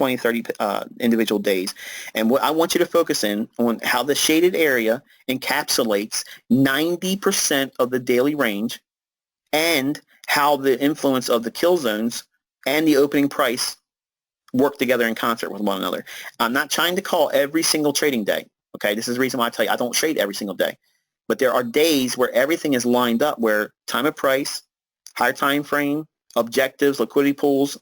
20, 30 individual days. And what I want you to focus in on how the shaded area encapsulates 90% of the daily range and how the influence of the kill zones and the opening price work together in concert with one another. I'm not trying to call every single trading day. Okay, this is the reason why I tell you I don't trade every single day. But there are days where everything is lined up, where time of price, higher time frame, objectives, liquidity pools,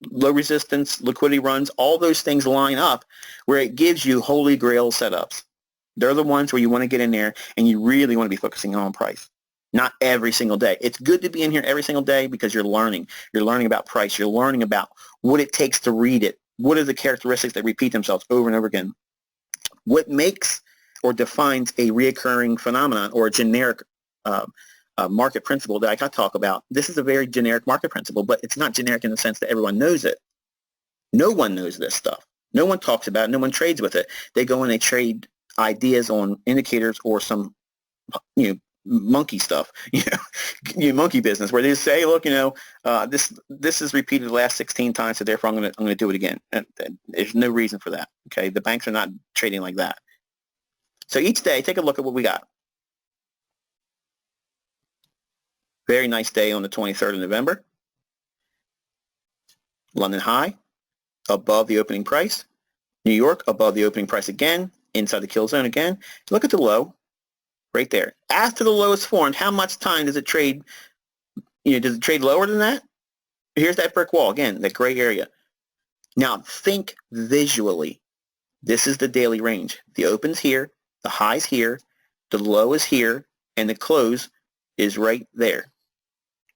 low resistance, liquidity runs, all those things line up where it gives you holy grail setups. They're the ones where you want to get in there and you really want to be focusing on price. Not every single day. It's good to be in here every single day because you're learning. You're learning about price. You're learning about what it takes to read it. What are the characteristics that repeat themselves over and over again? What makes or defines a reoccurring phenomenon or a generic market principle that I can talk about? This is a very generic market principle, but it's not generic in the sense that everyone knows it. No one knows this stuff. No one talks about it. No one trades with it. They go and they trade ideas on indicators or some, monkey stuff, monkey business, where they say, look, this is repeated the last 16 times, so therefore I'm going to do it again. And there's no reason for that. Okay, the banks are not trading like that. So each day, take a look at what we got. Very nice day on the 23rd of November. London high, above the opening price. New York above the opening price again, inside the kill zone again. Look at the low. Right there. After the low is formed, how much time does it trade? Does it trade lower than that? Here's that brick wall again, that gray area. Now think visually. This is the daily range. The open's here, the high's here, the low is here, and the close is right there.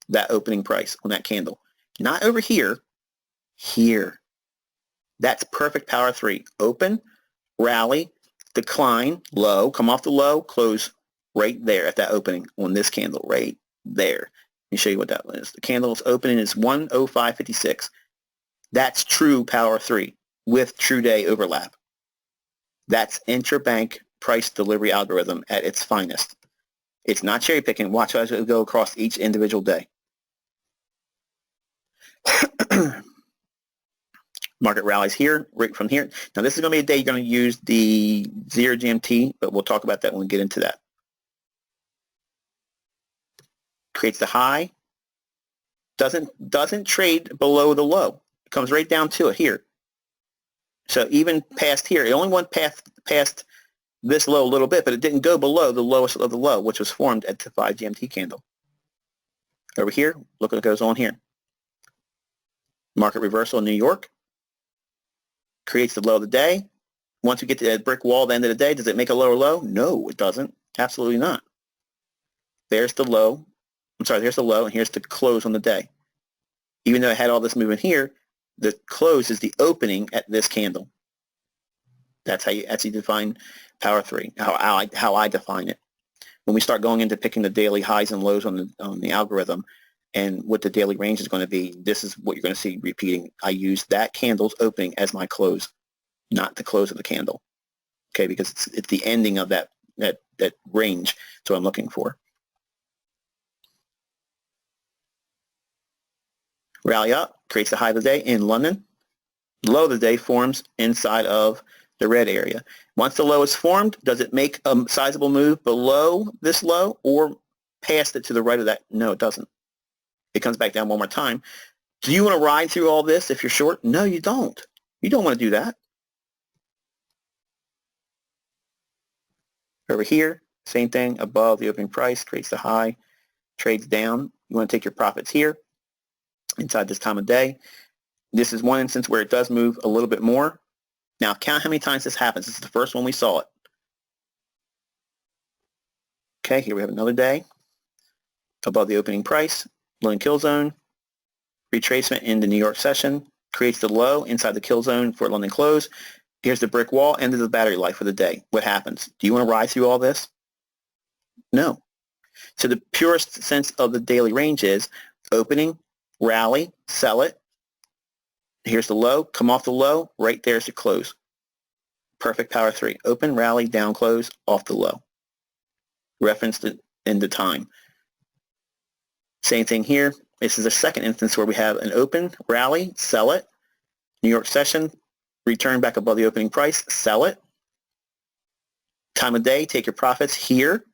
That opening price on that candle. Not over here, here. That's perfect power 3. Open, rally, decline, low, come off the low, close right there at that opening on this candle right there. Let me show you what that is. The candle's opening is 105.56. That's true power 3 with true day overlap. That's intrabank price delivery algorithm at its finest. It's not cherry picking. Watch as it go across each individual day. Market rallies here, right from here. Now this is going to be a day you're going to use the 0 GMT, but we'll talk about that when we get into that. Creates the high, doesn't trade below the low. It comes right down to it here. So even past here, it only went past this low a little bit, but it didn't go below the lowest of the low, which was formed at the 5 GMT candle. Over here, look what goes on here. Market reversal in New York. Creates the low of the day. Once we get to that brick wall at the end of the day, does it make a lower low? No, it doesn't. Absolutely not. There's the low. There's the low, and here's the close on the day. Even though I had all this movement here, the close is the opening at this candle. That's how you actually define power 3, how I define it. When we start going into picking the daily highs and lows on the algorithm and what the daily range is going to be, this is what you're going to see repeating. I use that candle's opening as my close, not the close of the candle. Okay, because it's the ending of that range. That's what I'm looking for. Rally up, creates the high of the day in London. Low of the day forms inside of the red area. Once the low is formed, does it make a sizable move below this low or past it to the right of that? No, it doesn't. It comes back down one more time. Do you want to ride through all this if you're short? No, you don't. You don't want to do that. Over here, same thing, above the opening price, creates the high, trades down. You want to take your profits here inside this time of day. This is one instance where it does move a little bit more. Now count how many times this happens. This is the first one we saw it. Okay, here we have another day. Above the opening price, low and kill zone, retracement in the New York session, creates the low inside the kill zone for London close. Here's the brick wall, end of the battery life for the day. What happens? Do you want to ride through all this? No. So the purest sense of the daily range is opening, rally, sell it. Here's the low, come off the low, right there's the close. Perfect power 3. Open, rally, down, close, off the low. Referenced it in the time. Same thing here. This is a second instance where we have an open, rally, sell it. New York session, return back above the opening price, sell it. Time of day, take your profits here,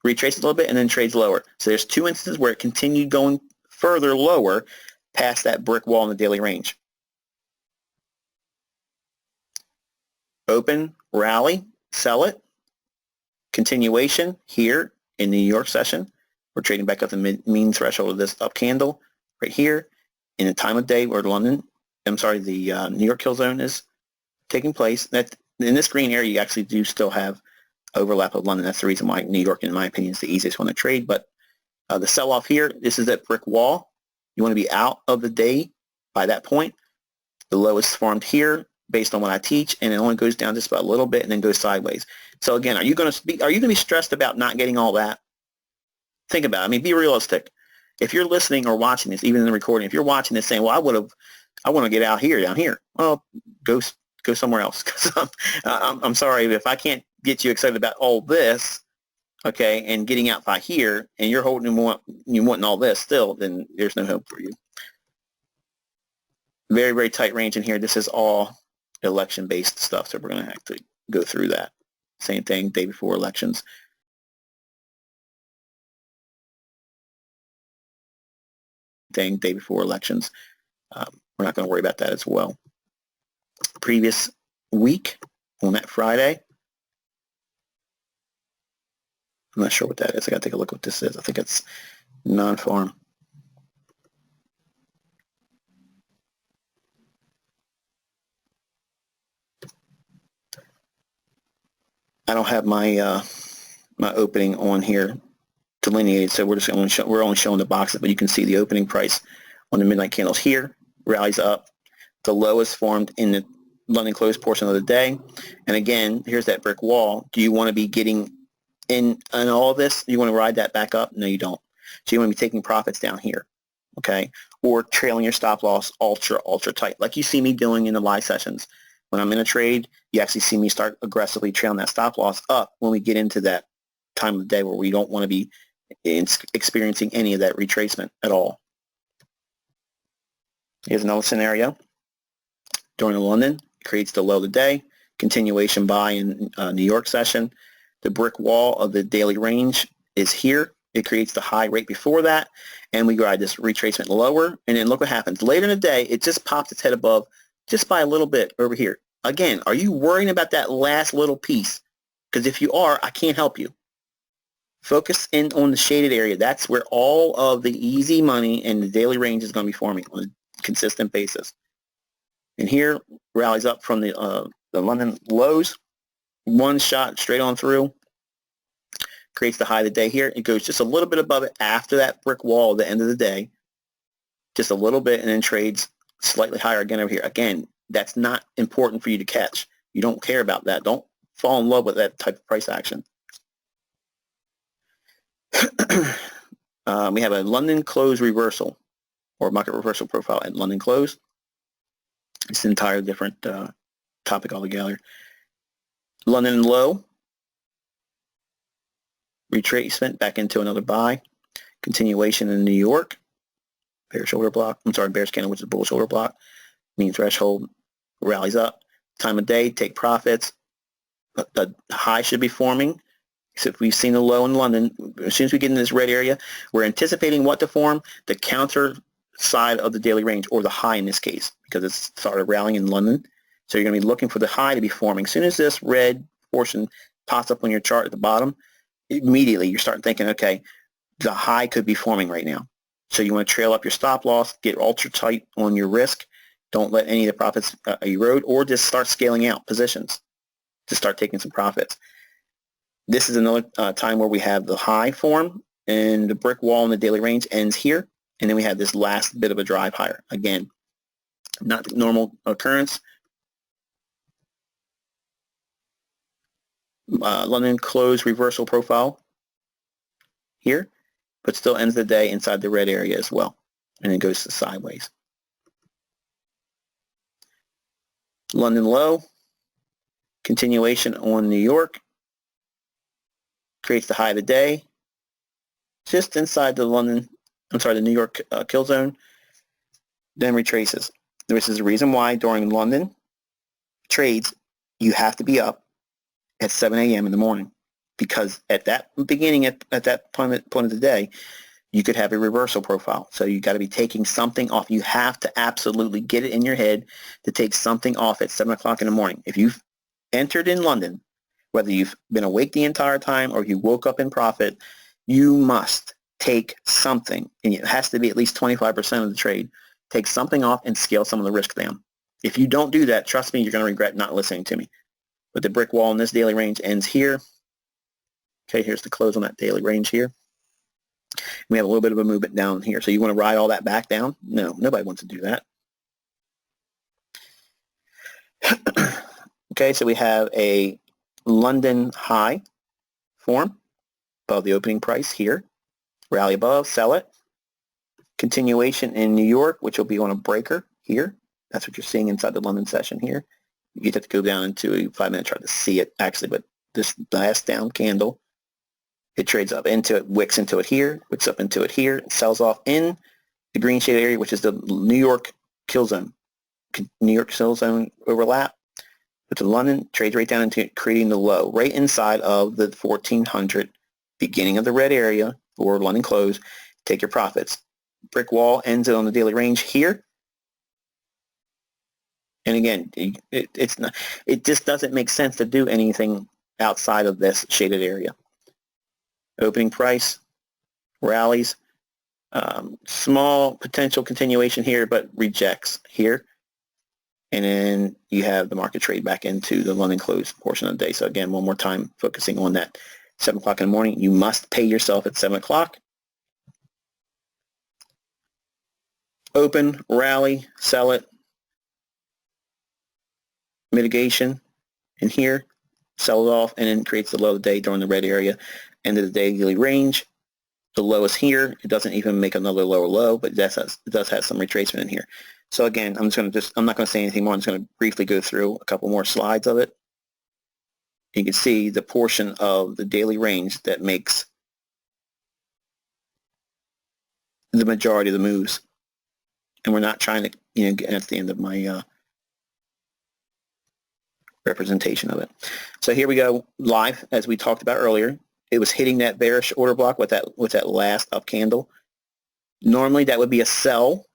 retrace it a little bit, and then trades lower. So there's two instances where it continued going further lower past that brick wall in the daily range. Open, rally, sell it. Continuation here in the New York session. We're trading back up the mean threshold of this up candle right here in the time of day where the New York kill zone is taking place. That in this green area, you actually do still have overlap of London. That's the reason why New York, in my opinion, is the easiest one to trade. But the sell-off here, this is that brick wall. You want to be out of the day by that point. The low is formed here based on what I teach, and it only goes down just about a little bit and then goes sideways. So again, are you going to be stressed about not getting all that? Think about it. I mean, be realistic. If you're listening or watching this, even in the recording, if you're watching this saying, well, I want to get out here, down here, well, go somewhere else. Because I'm sorry, if I can't get you excited about all this, okay, and getting out by here, and you're wanting all this still, then there's no hope for you. Very, very tight range in here. This is all election-based stuff, so we're going to have to go through that. Same thing, day before elections. Day before elections. We're not going to worry about that as well. Previous week on that Friday. I'm not sure what that is. I got to take a look what this is. I think it's non-farm. I don't have my my opening on here delineated, so we're only showing the boxes, but you can see the opening price on the midnight candles here, rallies up. The low is formed in the London close portion of the day. And again, here's that brick wall. Do you want to be getting in all of this? Do you want to ride that back up? No, you don't. So you want to be taking profits down here, okay? Or trailing your stop loss ultra tight, like you see me doing in the live sessions. When I'm in a trade, you actually see me start aggressively trailing that stop loss up when we get into that time of the day where we don't want to be experiencing any of that retracement at all. Here's another scenario. During the London, creates the low of the day, continuation buy in New York session. The brick wall of the daily range is here. It creates the high right before that, and we ride this retracement lower, and then look what happens. Later in the day, it just pops its head above just by a little bit over here. Again, are you worrying about that last little piece? Because if you are, I can't help you. Focus in on the shaded area. That's where all of the easy money and the daily range is going to be forming on a consistent basis. And here, rallies up from the London lows. One shot straight on through. Creates the high of the day here. It goes just a little bit above it after that brick wall at the end of the day. Just a little bit, and then trades slightly higher again over here. Again, that's not important for you to catch. You don't care about that. Don't fall in love with that type of price action. We have a London close reversal or market reversal profile at London close. It's an entire different topic altogether. London low, retracement back into another buy, continuation in New York, bear shoulder block, bearish candle, which is bull shoulder block, mean threshold, rallies up, time of day, take profits, the high should be forming. So if we've seen a low in London, as soon as we get in this red area, we're anticipating what to form, the counter side of the daily range, or the high in this case, because it's started rallying in London. So you're going to be looking for the high to be forming. As soon as this red portion pops up on your chart at the bottom, immediately you start thinking, okay, the high could be forming right now. So you want to trail up your stop loss, get ultra tight on your risk. Don't let any of the profits erode, or just start scaling out positions to start taking some profits. This is another time where we have the high form, and the brick wall in the daily range ends here, and then we have this last bit of a drive higher. Again, not normal occurrence. London close reversal profile here, but still ends the day inside the red area as well, and it goes to sideways. London low, continuation on New York, creates the high of the day, just inside the the New York kill zone, then retraces. This is the reason why during London, trades, you have to be up at 7 a.m. in the morning, because at that beginning, at that point of the day, you could have a reversal profile. So you got to be taking something off. You have to absolutely get it in your head to take something off at 7 o'clock in the morning. If you've entered in London, whether you've been awake the entire time or you woke up in profit, you must take something, and it has to be at least 25% of the trade. Take something off and scale some of the risk down. If you don't do that, trust me, you're going to regret not listening to me. But the brick wall in this daily range ends here. Okay, here's the close on that daily range here. We have a little bit of a movement down here. So you want to ride all that back down? No, nobody wants to do that. Okay, so we have a London high form above the opening price here. Rally above, sell it. Continuation in New York, which will be on a breaker here. That's what you're seeing inside the London session here. You have to go down into a 5-minute chart to see it actually, but this last down candle, it trades up into it, wicks into it here, wicks up into it here, and sells off in the green shaded area, which is the New York kill zone. New York kill zone overlap. But to London, trades right down into it, creating the low, right inside of the 1400, beginning of the red area, or London close. Take your profits. Brick wall ends it on the daily range here. And again, it just doesn't make sense to do anything outside of this shaded area. Opening price, rallies, small potential continuation here, but rejects here. And then you have the market trade back into the London close portion of the day. So again, one more time, focusing on that 7 o'clock in the morning. You must pay yourself at 7 o'clock. Open, rally, sell it. Mitigation in here, sell it off, and then creates the low of the day during the red area. End of the daily range. The low is here. It doesn't even make another lower low, but it does have some retracement in here. So again, I'm not going to say anything more. I'm just going to briefly go through a couple more slides of it. You can see the portion of the daily range that makes the majority of the moves. And we're not trying to, get at the end of my representation of it. So here we go live, as we talked about earlier. It was hitting that bearish order block with that last up candle. Normally that would be a sell,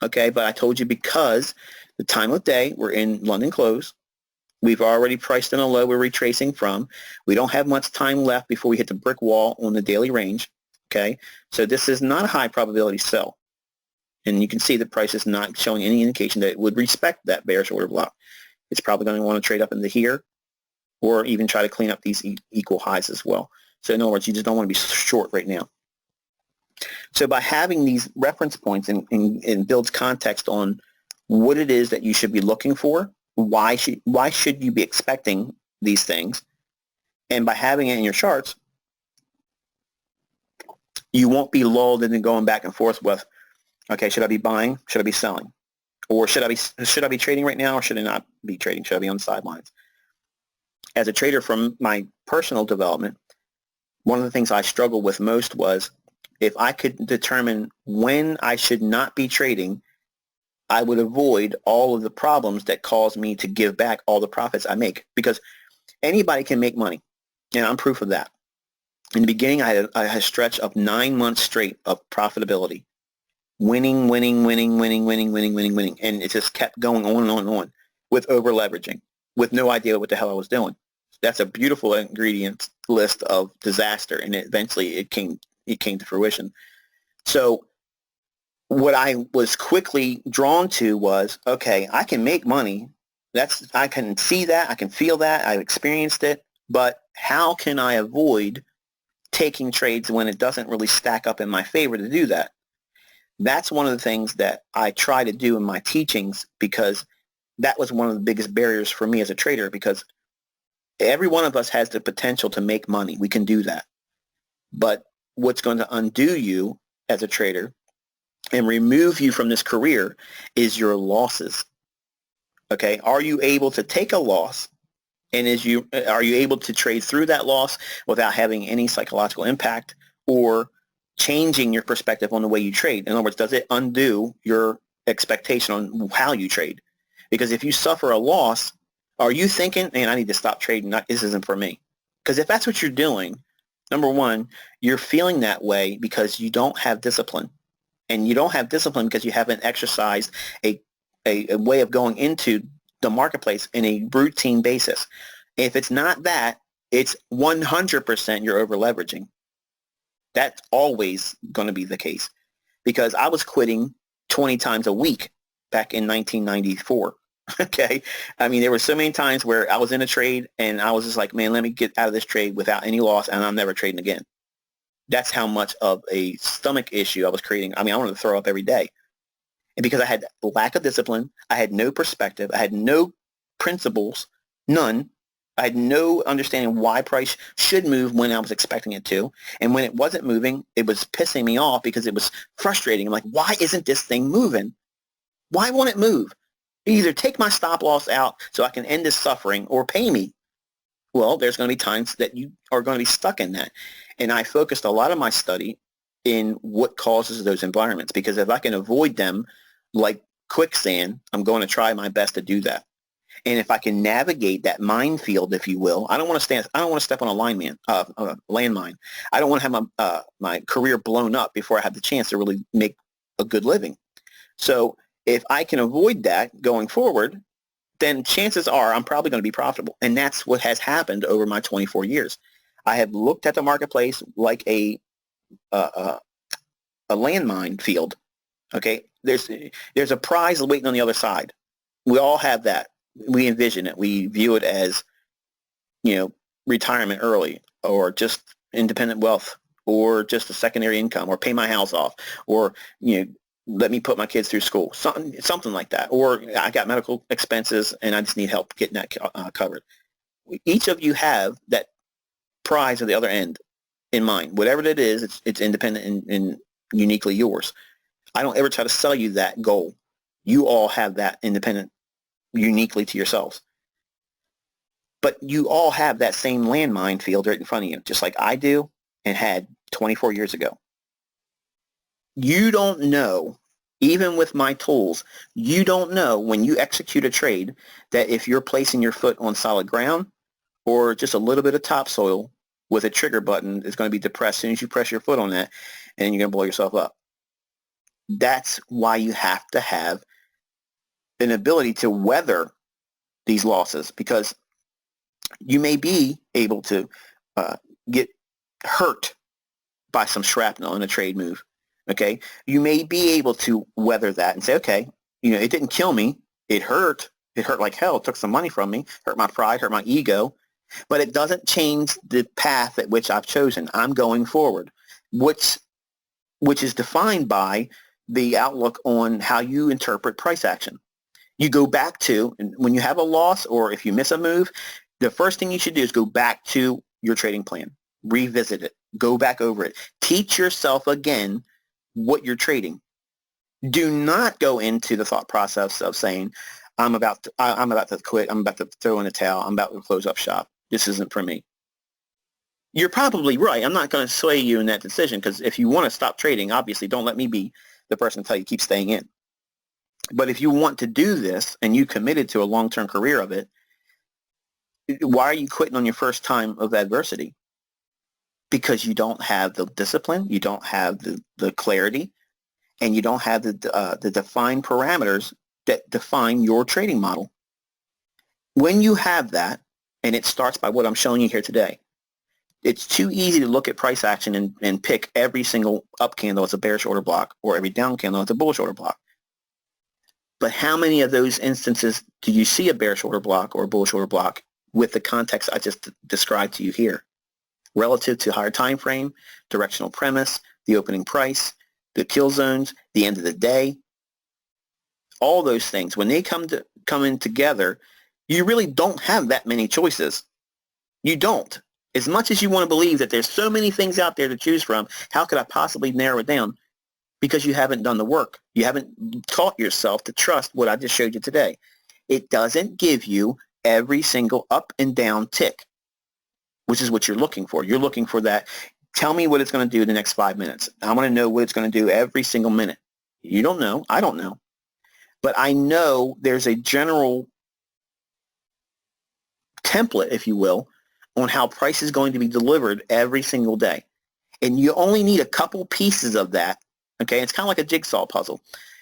okay, but I told you because the time of day, we're in London close. We've already priced in a low we're retracing from. We don't have much time left before we hit the brick wall on the daily range, okay? So this is not a high probability sell. And you can see the price is not showing any indication that it would respect that bearish order block. It's probably going to want to trade up into here or even try to clean up these equal highs as well. So in other words, you just don't want to be short right now. So by having these reference points and builds context on what it is that you should be looking for, why should you be expecting these things, and by having it in your charts, you won't be lulled into going back and forth with, okay, should I be buying? Should I be selling? Or should I be trading right now, or should I not be trading? Should I be on the sidelines? As a trader, from my personal development, one of the things I struggled with most was if I could determine when I should not be trading, I would avoid all of the problems that cause me to give back all the profits I make, because anybody can make money, and I'm proof of that. In the beginning, I had a stretch of 9 months straight of profitability, winning, and it just kept going on and on and on with over leveraging, with no idea what the hell I was doing. That's a beautiful ingredient list of disaster, and eventually it came to fruition. So what I was quickly drawn to was, okay, I can make money. I can see that, I can feel that, I've experienced it, but how can I avoid taking trades when it doesn't really stack up in my favor to do that? That's one of the things that I try to do in my teachings, because that was one of the biggest barriers for me as a trader, because every one of us has the potential to make money. We can do that. But what's going to undo you as a trader and remove you from this career is your losses. Okay? Are you able to take a loss, and are you able to trade through that loss without having any psychological impact or changing your perspective on the way you trade? In other words, does it undo your expectation on how you trade? Because if you suffer a loss, Are you thinking, man, I need to stop trading, this isn't for me? Because if that's what you're doing, number one, you're feeling that way because you don't have discipline. And you don't have discipline because you haven't exercised a way of going into the marketplace in a routine basis. If it's not that, it's 100% you're over leveraging. That's always going to be the case, because I was quitting 20 times a week back in 1994. Okay. I mean, there were so many times where I was in a trade and I was just like, man, let me get out of this trade without any loss and I'm never trading again. That's how much of a stomach issue I was creating. I mean, I wanted to throw up every day. And because I had lack of discipline, I had no perspective, I had no principles, none. I had no understanding why price should move when I was expecting it to. And when it wasn't moving, it was pissing me off because it was frustrating. I'm like, why isn't this thing moving? Why won't it move? Either take my stop loss out so I can end this suffering or pay me. Well, there's going to be times that you are going to be stuck in that. And I focused a lot of my study in what causes those environments, because if I can avoid them like quicksand, I'm going to try my best to do that. And if I can navigate that minefield, if you will, I don't want to step on a landmine. I don't want to have my career blown up before I have the chance to really make a good living. So if I can avoid that going forward, then chances are I'm probably going to be profitable. And that's what has happened over my 24 years. I have looked at the marketplace like a landmine field. Okay, there's a prize waiting on the other side. We all have that. We envision it. We view it as, retirement early, or just independent wealth, or just a secondary income, or pay my house off, or let me put my kids through school, something like that. Or I got medical expenses and I just need help getting that covered. Each of you have that prize at the other end in mind. Whatever it is, it's independent and uniquely yours. I don't ever try to sell you that goal. You all have that independent, uniquely to yourselves. But you all have that same landmine field right in front of you, just like I do and had 24 years ago. You don't know, even with my tools, you don't know when you execute a trade that if you're placing your foot on solid ground or just a little bit of topsoil with a trigger button is going to be depressed as soon as you press your foot on that, and you're going to blow yourself up. That's why you have to have an ability to weather these losses, because you may be able to get hurt by some shrapnel in a trade move. Okay, you may be able to weather that and say, okay, it didn't kill me. It hurt. It hurt like hell. It took some money from me. Hurt my pride. Hurt my ego. But it doesn't change the path at which I've chosen. I'm going forward, which is defined by the outlook on how you interpret price action. You go back to, when you have a loss or if you miss a move, the first thing you should do is go back to your trading plan, revisit it, go back over it, teach yourself again what you're trading. Do not go into the thought process of saying, I'm about to quit, I'm about to throw in a towel, I'm about to close up shop. This isn't for me. You're probably right. I'm not going to sway you in that decision, because if you want to stop trading, obviously don't let me be the person to tell you keep staying in. But if you want to do this and you committed to a long-term career of it, why are you quitting on your first time of adversity? Because you don't have the discipline, you don't have the clarity, and you don't have the defined parameters that define your trading model. When you have that, and it starts by what I'm showing you here today, it's too easy to look at price action and pick every single up candle as a bearish order block or every down candle as a bullish order block. But how many of those instances do you see a bearish order block or a bullish order block with the context I just described to you here, relative to higher time frame, directional premise, the opening price, the kill zones, the end of the day? All those things, when they come in together, you really don't have that many choices. You don't. As much as you want to believe that there's so many things out there to choose from, how could I possibly narrow it down? Because you haven't done the work. You haven't taught yourself to trust what I just showed you today. It doesn't give you every single up and down tick, which is what you're looking for. You're looking for that. Tell me what it's going to do in the next 5 minutes. I want to know what it's going to do every single minute. You don't know. I don't know. But I know there's a general template, if you will, on how price is going to be delivered every single day. And you only need a couple pieces of that. Okay, it's kind of like a jigsaw puzzle.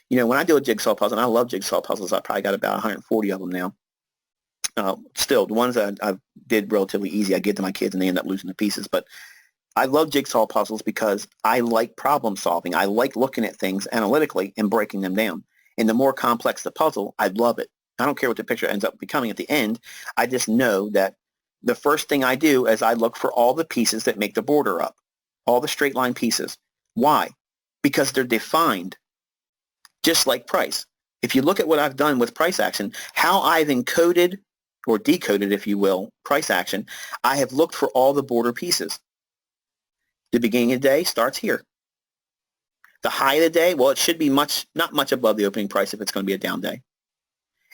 You know, when I do a jigsaw puzzle, and I love jigsaw puzzles, I probably got about 140 of them now. Still, the ones that I did relatively easy, I give to my kids and they end up losing the pieces. But I love jigsaw puzzles because I like problem solving. I like looking at things analytically and breaking them down. And the more complex the puzzle, I love it. I don't care what the picture ends up becoming at the end. I just know that the first thing I do is I look for all the pieces that make the border up, all the straight line pieces. Why? Because they're defined, just like price. If you look at what I've done with price action, how I've encoded or decoded, if you will, price action, I have looked for all the border pieces. The beginning of the day starts here. The high of the day, well, it should be not much above the opening price if it's going to be a down day.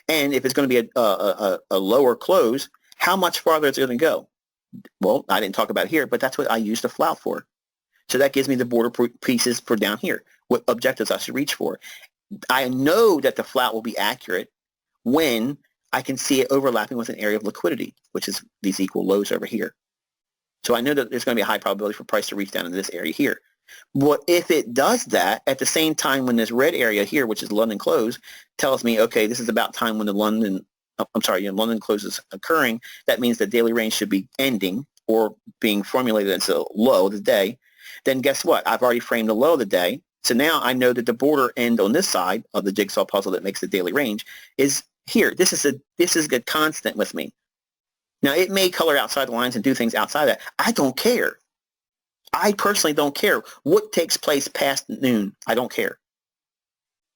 And if it's going to be a lower close, how much farther is it going to go? Well, I didn't talk about it here, but that's what I use the flout for. So that gives me the border pieces for down here, what objectives I should reach for. I know that the flout will be accurate when I can see it overlapping with an area of liquidity, which is these equal lows over here. So I know that there's going to be a high probability for price to reach down in this area here. What if it does that at the same time when this red area here, which is London close, tells me, okay, this is about time when the London close is occurring. That means the daily range should be ending or being formulated as a low of the day. Then guess what? I've already framed the low of the day. So now I know that the border end on this side of the jigsaw puzzle that makes the daily range is here. This is a constant with me. Now, it may color outside the lines and do things outside that. I don't care. I personally don't care what takes place past noon. I don't care.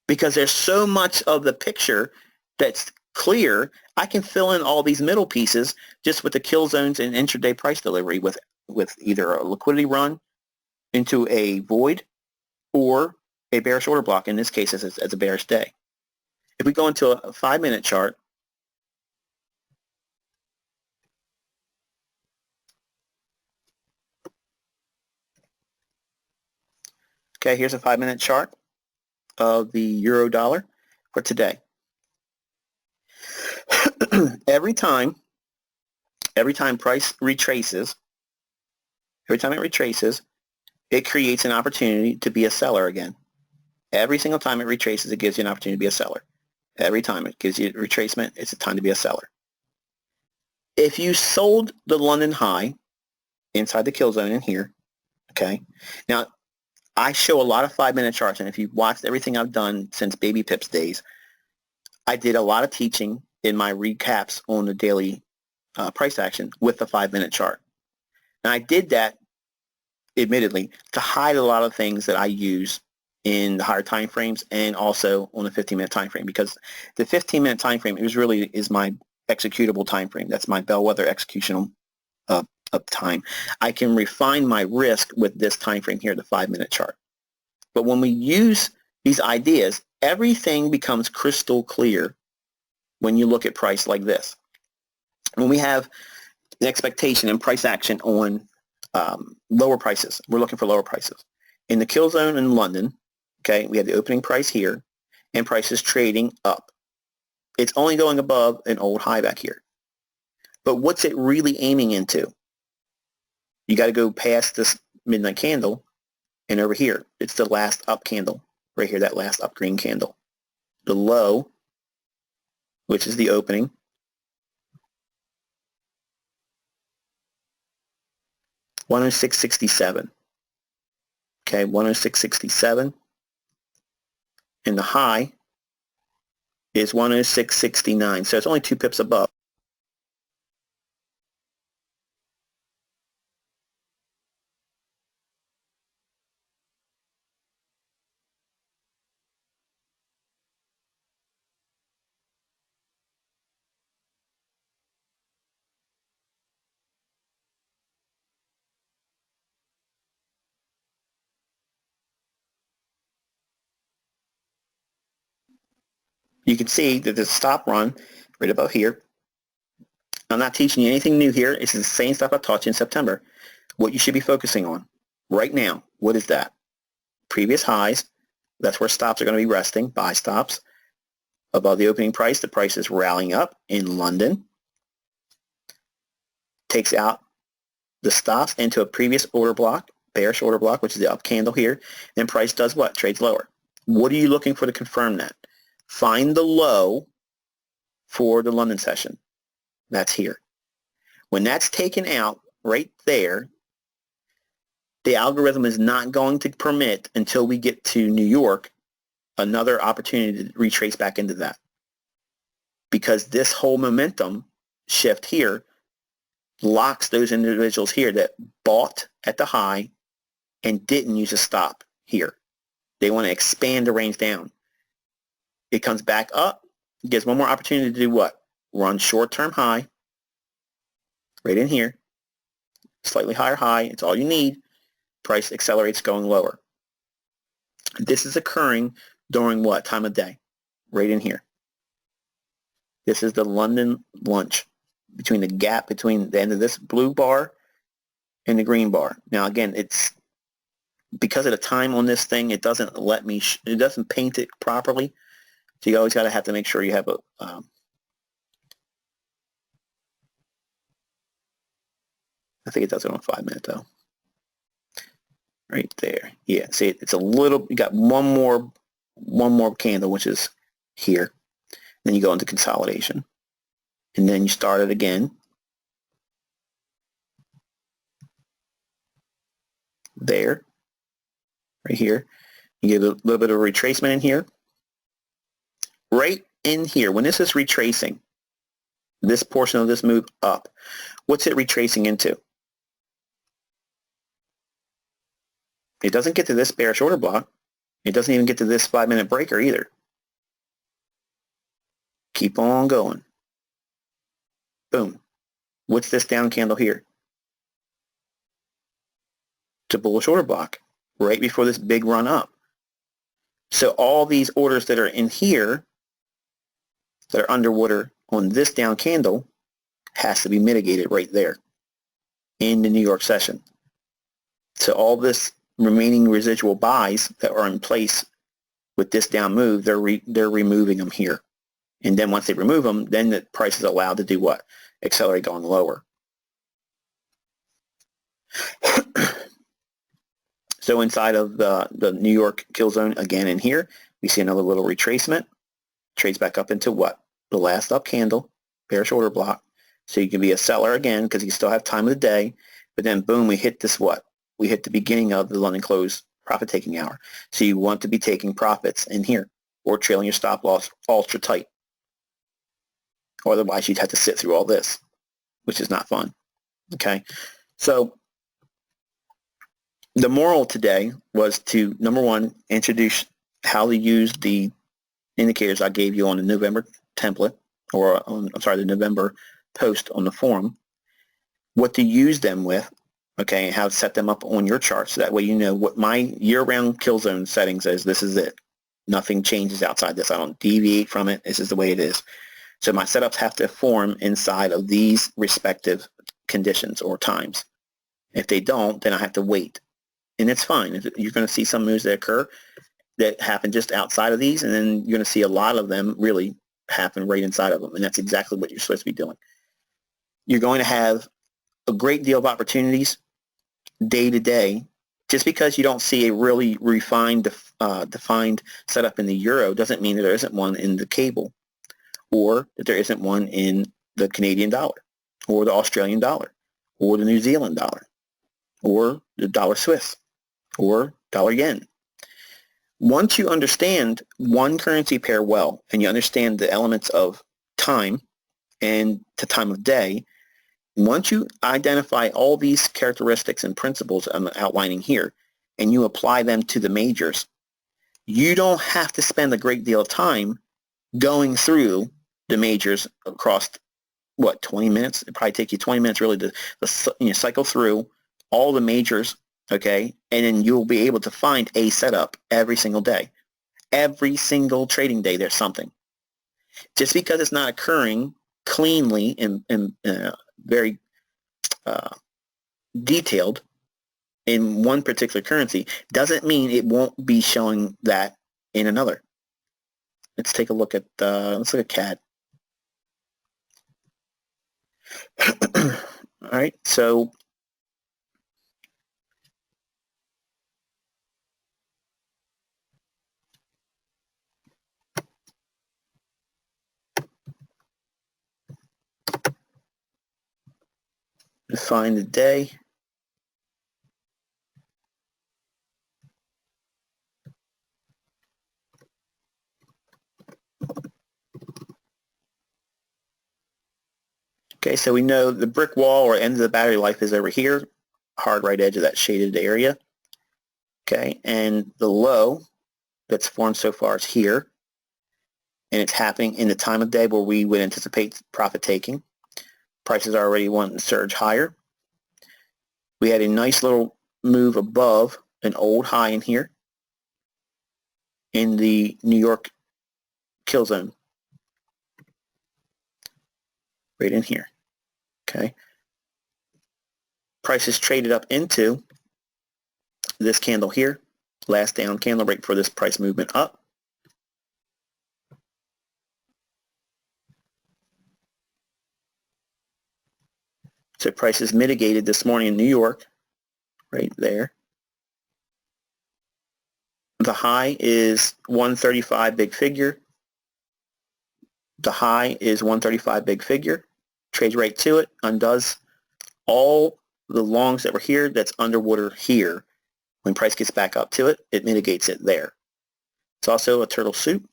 Because there's so much of the picture that's clear, I can fill in all these middle pieces just with the kill zones and intraday price delivery with either a liquidity run into a void or a bearish order block, in this case as a bearish day. If we go into a 5-minute chart, okay, here's a 5-minute chart of the euro dollar for today. every time price retraces, it creates an opportunity to be a seller again. Every single time it retraces, it gives you an opportunity to be a seller. Every time it gives you a retracement, it's a time to be a seller. If you sold the London high inside the kill zone in here, okay, now I show a lot of 5-minute charts, and if you've watched everything I've done since Baby Pips days, I did a lot of teaching in my recaps on the daily price action with the 5-minute chart. And I did that, admittedly, to hide a lot of things that I use in the higher time frames and also on the 15-minute time frame, because the 15-minute time frame is my executable time frame. That's my bellwether executional of time. I can refine my risk with this time frame here, the 5-minute chart. But when we use these ideas, everything becomes crystal clear when you look at price like this. When we have an expectation and price action on lower prices, we're looking for lower prices. In the kill zone in London, okay, we have the opening price here and prices trading up. It's only going above an old high back here. But what's it really aiming into? You got to go past this midnight candle and over here. It's the last up candle right here, that last up green candle. The low, which is the opening, $106.67. Okay, 106.67. And the high is 106.69. So it's only 2 pips above. You can see that the stop run right above here. I'm not teaching you anything new here. It's the same stuff I taught you in September. What you should be focusing on right now, what is that? Previous highs, that's where stops are going to be resting, buy stops. Above the opening price, the price is rallying up in London. takes out the stops into a previous order block, bearish order block, which is the up candle here, then price does what? Trades lower. What are you looking for to confirm that? Find the low for the London session. That's here. When that's taken out right there, the algorithm is not going to permit, until we get to New York, another opportunity to retrace back into that. Because this whole momentum shift here locks those individuals here that bought at the high and didn't use a stop here. They want to expand the range down. It comes back up, gives one more opportunity to do what? Run short-term high, right in here, slightly higher high, it's all you need. Price accelerates going lower. This is occurring during what time of day? Right in here. This is the London lunch, between the gap between the end of this blue bar and the green bar. Now again, it's because of the time on this thing, it doesn't let me, it doesn't paint it properly. So you always got to have to make sure you have a, I think it does it on 5 minute though. Right there. Yeah, see, it's a little, you got one more candle, which is here. Then you go into consolidation. And then you start it again. There. Right here. You get a little bit of retracement in here. Right in here, when this is retracing, this portion of this move up, what's it retracing into? It doesn't get to this bearish order block. It doesn't even get to this 5 minute breaker either. Keep on going. Boom. What's this down candle here? It's a bullish order block right before this big run up. So all these orders that are in here that are underwater on this down candle has to be mitigated right there in the New York session. So all this remaining residual buys that are in place with this down move, they're removing them here. And then once they remove them, then the price is allowed to do what? Accelerate going lower. So inside of the New York kill zone, again in here, we see another little retracement. Trades back up into what? The last up candle, bearish order block. So you can be a seller again because you still have time of the day. But then boom, we hit this what? We hit the beginning of the London close profit taking hour. So you want to be taking profits in here or trailing your stop loss ultra tight. Or otherwise you'd have to sit through all this, which is not fun. Okay, so the moral today was to, number one, introduce how to use the indicators I gave you on the November template, or on, I'm sorry, the November post on the forum, what to use them with, okay, and how to set them up on your chart, so that way you know what my year-round kill zone settings is. This is it. Nothing changes outside this. I don't deviate from it. This is the way it is. So my setups have to form inside of these respective conditions or times. If they don't, then I have to wait. And it's fine. You're going to see some moves that occur that happen just outside of these, and then you're going to see a lot of them really happen right inside of them. And that's exactly what you're supposed to be doing. You're going to have a great deal of opportunities day to day. Just because you don't see a really refined, defined setup in the euro doesn't mean that there isn't one in the cable, or that there isn't one in the Canadian dollar, or the Australian dollar, or the New Zealand dollar, or the dollar Swiss, or dollar yen. Once you understand one currency pair well, and you understand the elements of time and the time of day, once you identify all these characteristics and principles I'm outlining here, and you apply them to the majors, you don't have to spend a great deal of time going through the majors across, what, 20 minutes? It probably take you 20 minutes really to cycle through all the majors, okay? And then you'll be able to find a setup every single day. Every single trading day there's something. Just because it's not occurring cleanly and very detailed in one particular currency doesn't mean it won't be showing that in another. Let's take a look at CAD. All All right, so define the day. Okay, so we know the brick wall or end of the battery life is over here, hard right edge of that shaded area. Okay, and the low that's formed so far is here, and it's happening in the time of day where we would anticipate profit taking. Prices are already wanting to surge higher. We had a nice little move above an old high in here in the New York kill zone, right in here. Okay, prices traded up into this candle here, last down candle right before this price movement up. So prices mitigated this morning in New York, right there. The high is 135 big figure. The high is 135 big figure. Trades right to it, undoes all the longs that were here that's underwater here. When price gets back up to it, it mitigates it there. It's also a turtle soup.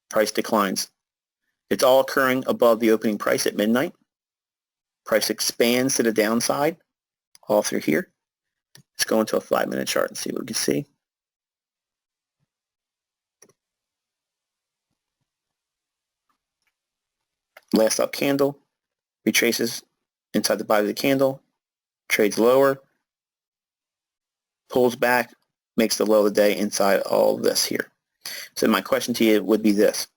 Price declines. It's all occurring above the opening price at midnight. Price expands to the downside all through here. Let's go into a 5-minute chart and see what we can see. Last up candle, retraces inside the body of the candle, trades lower, pulls back, makes the low of the day inside all of this here. So my question to you would be this.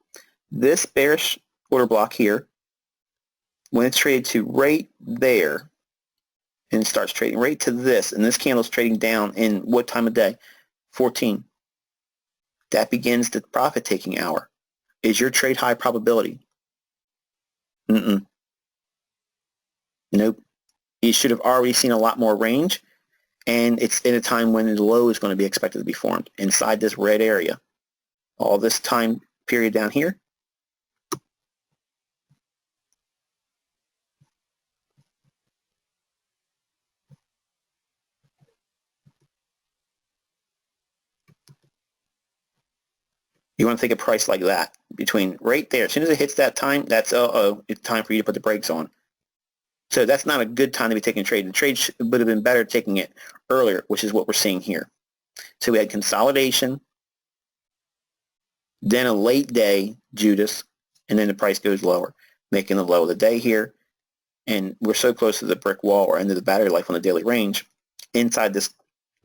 This bearish order block here, when it's traded to right there, and it starts trading right to this, and this candle's trading down in what time of day? 14. That begins the profit-taking hour. Is your trade high probability? Nope. You should have already seen a lot more range, and it's in a time when the low is going to be expected to be formed inside this red area. All this time period down here. You want to think of price like that, between right there. As soon as it hits that time, that's it's time for you to put the brakes on. So that's not a good time to be taking a trade. The trade would have been better taking it earlier, which is what we're seeing here. So we had consolidation, then a late day Judas, and then the price goes lower, making the low of the day here. And we're so close to the brick wall or end of the battery life on the daily range, inside this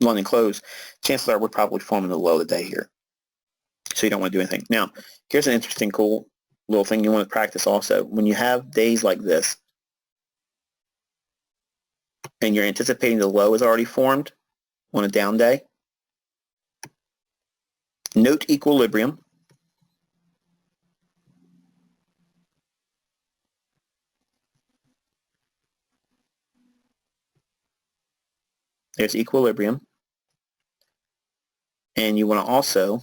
London close, chances are we're probably forming the low of the day here. So you don't want to do anything. Now, here's an interesting, cool little thing you want to practice also. When you have days like this, and you're anticipating the low is already formed on a down day, note equilibrium. There's equilibrium. And you want to also,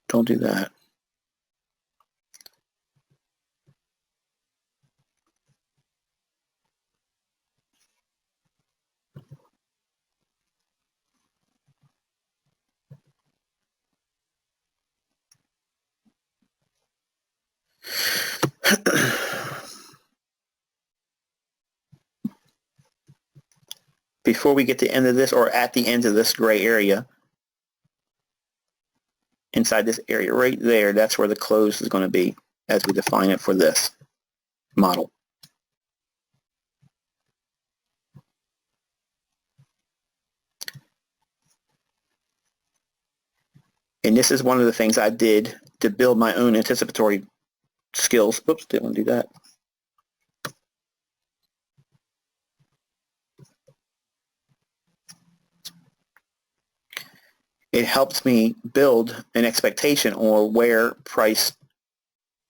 don't do that. Before we get to the end of this, or at the end of this gray area, inside this area right there, that's where the close is going to be as we define it for this model. And this is one of the things I did to build my own anticipatory skills. Oops, didn't want to do that. It helps me build an expectation on where price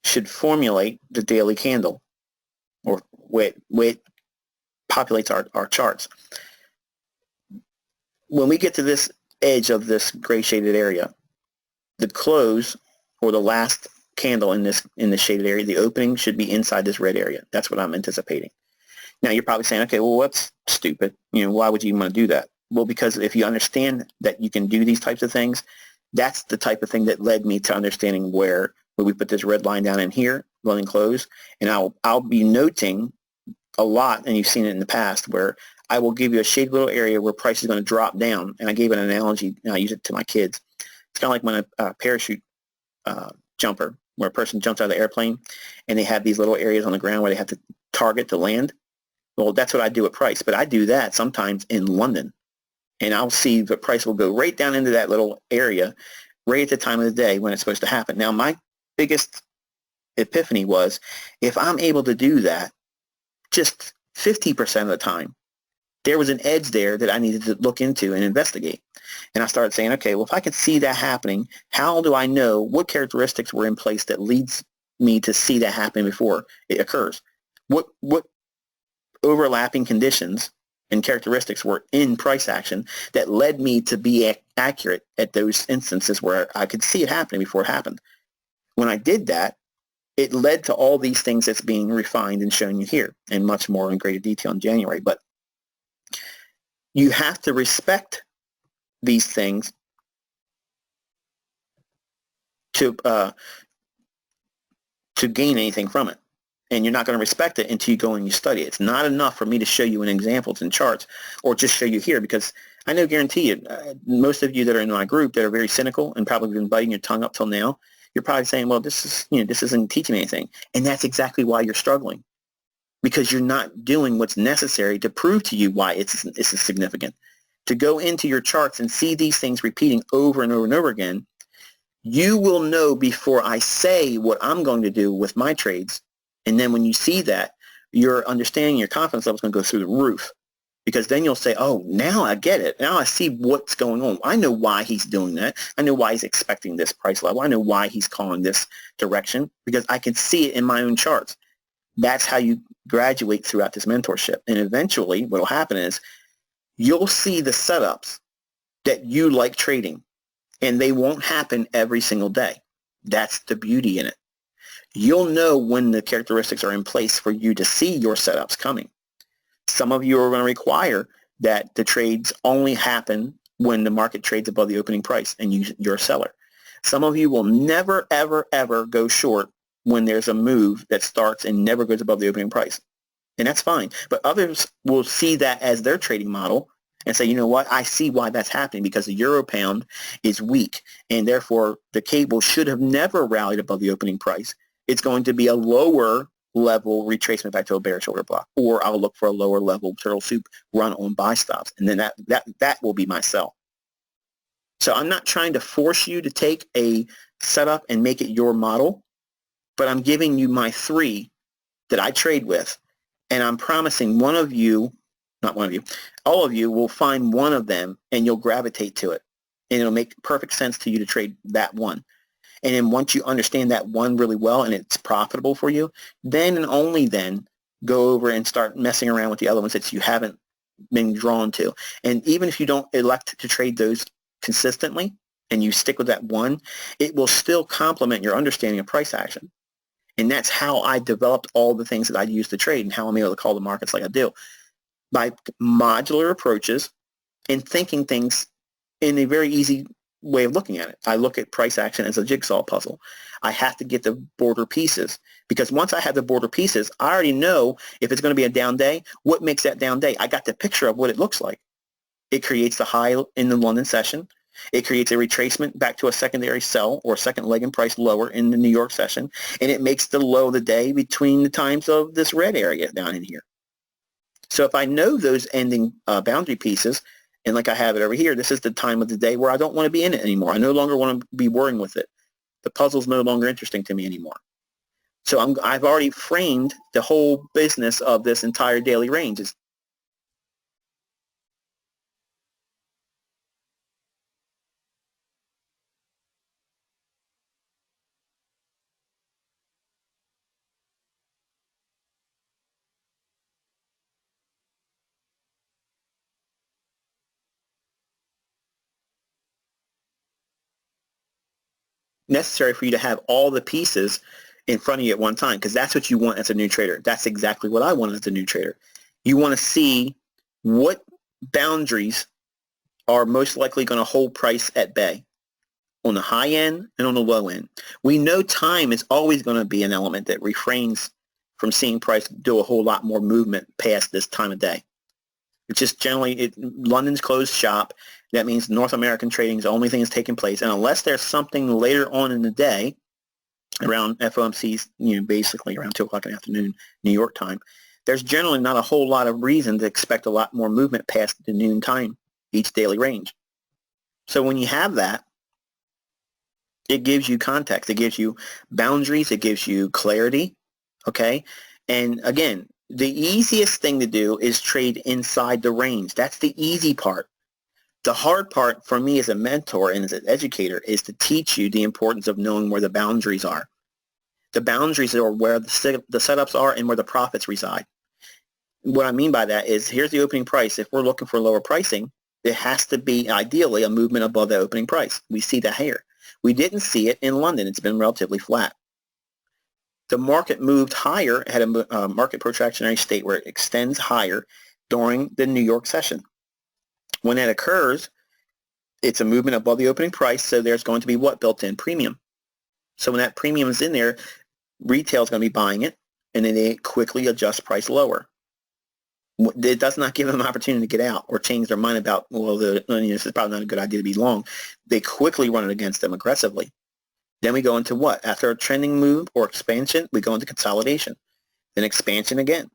should formulate the daily candle. way it populates our charts. When we get to this edge of this gray shaded area, the close or the last candle in this shaded area, the opening should be inside this red area. That's what I'm anticipating. Now you're probably saying, okay, well, that's stupid. Why would you even want to do that? Well, because if you understand that you can do these types of things, that's the type of thing that led me to understanding where we put this red line down in here, running close, and I'll be noting a lot, and you've seen it in the past, where I will give you a shaded little area where price is going to drop down, and I gave an analogy, and I use it to my kids. It's kind of like when a parachute jumper, where a person jumps out of the airplane, and they have these little areas on the ground where they have to target to land. Well, that's what I do at price, but I do that sometimes in London, and I'll see the price will go right down into that little area right at the time of the day when it's supposed to happen. Now, my biggest epiphany was, if I'm able to do that just 50% of the time, there was an edge there that I needed to look into and investigate. And I started saying, okay, well, if I can see that happening, how do I know what characteristics were in place that leads me to see that happen before it occurs? What overlapping conditions and characteristics were in price action that led me to be accurate at those instances where I could see it happening before it happened? When I did that, it led to all these things that's being refined and shown you here, and much more in greater detail in January. But you have to respect these things to gain anything from it. And you're not going to respect it until you go and you study it. It's not enough for me to show you in examples and charts, or just show you here, because I know, guarantee you, most of you that are in my group that are very cynical and probably been biting your tongue up till now, you're probably saying, well, this isn't teaching me anything. And that's exactly why you're struggling, because you're not doing what's necessary to prove to you why it's significant. To go into your charts and see these things repeating over and over and over again, you will know before I say what I'm going to do with my trades. And then when you see that, your understanding, your confidence level is going to go through the roof, because then you'll say, oh, now I get it. Now I see what's going on. I know why he's doing that. I know why he's expecting this price level. I know why he's calling this direction, because I can see it in my own charts. That's how you graduate throughout this mentorship. And eventually what will happen is you'll see the setups that you like trading, and they won't happen every single day. That's the beauty in it. You'll know when the characteristics are in place for you to see your setups coming. Some of you are going to require that the trades only happen when the market trades above the opening price and you're a seller. Some of you will never, ever, ever go short when there's a move that starts and never goes above the opening price. And that's fine. But others will see that as their trading model and say, you know what, I see why that's happening, because the euro pound is weak, and therefore the cable should have never rallied above the opening price. It's going to be a lower level retracement back to a bearish order block, or I'll look for a lower level turtle soup run on buy stops, and then that will be my sell. So I'm not trying to force you to take a setup and make it your model, but I'm giving you my 3 that I trade with, and I'm promising one of you, not one of you, all of you will find one of them and you'll gravitate to it, and it'll make perfect sense to you to trade that one. And then once you understand that one really well and it's profitable for you, then and only then go over and start messing around with the other ones that you haven't been drawn to. And even if you don't elect to trade those consistently and you stick with that one, it will still complement your understanding of price action. And that's how I developed all the things that I use to trade and how I'm able to call the markets like I do. By modular approaches and thinking things in a very easy way of looking at it. I look at price action as a jigsaw puzzle. I have to get the border pieces, because once I have the border pieces, I already know if it's going to be a down day, what makes that down day. I got the picture of what it looks like. It creates the high in the London session. It creates a retracement back to a secondary sell or second leg in price lower in the New York session, and it makes the low of the day between the times of this red area down in here. So if I know those ending boundary pieces, and like I have it over here, this is the time of the day where I don't want to be in it anymore. I no longer want to be worrying with it. The puzzle's no longer interesting to me anymore. So I've already framed the whole business of this entire daily range. necessary for you to have all the pieces in front of you at one time, because that's what you want as a new trader. That's exactly what I want as a new trader. You want to see what boundaries are most likely going to hold price at bay on the high end and on the low end. We know time is always going to be an element that refrains from seeing price do a whole lot more movement past this time of day. It's just generally, London's closed shop. That means North American trading is the only thing that's taking place. And unless there's something later on in the day, around FOMC's, basically around 2 o'clock in the afternoon, New York time, there's generally not a whole lot of reason to expect a lot more movement past the noon time, each daily range. So when you have that, it gives you context. It gives you boundaries. It gives you clarity, okay? And again, the easiest thing to do is trade inside the range. That's the easy part. The hard part for me as a mentor and as an educator is to teach you the importance of knowing where the boundaries are. The boundaries are where the setups are and where the profits reside. What I mean by that is, here's the opening price. If we're looking for lower pricing, it has to be ideally a movement above the opening price. We see that here. We didn't see it in London. It's been relatively flat. The market moved higher, had a market protractionary state where it extends higher during the New York session. When that occurs, it's a movement above the opening price, so there's going to be what built in? Premium. So when that premium is in there, retail is going to be buying it, and then they quickly adjust price lower. It does not give them an opportunity to get out or change their mind about, well, this is probably not a good idea to be long. They quickly run it against them aggressively. Then we go into what? After a trending move or expansion, we go into consolidation. Then expansion again,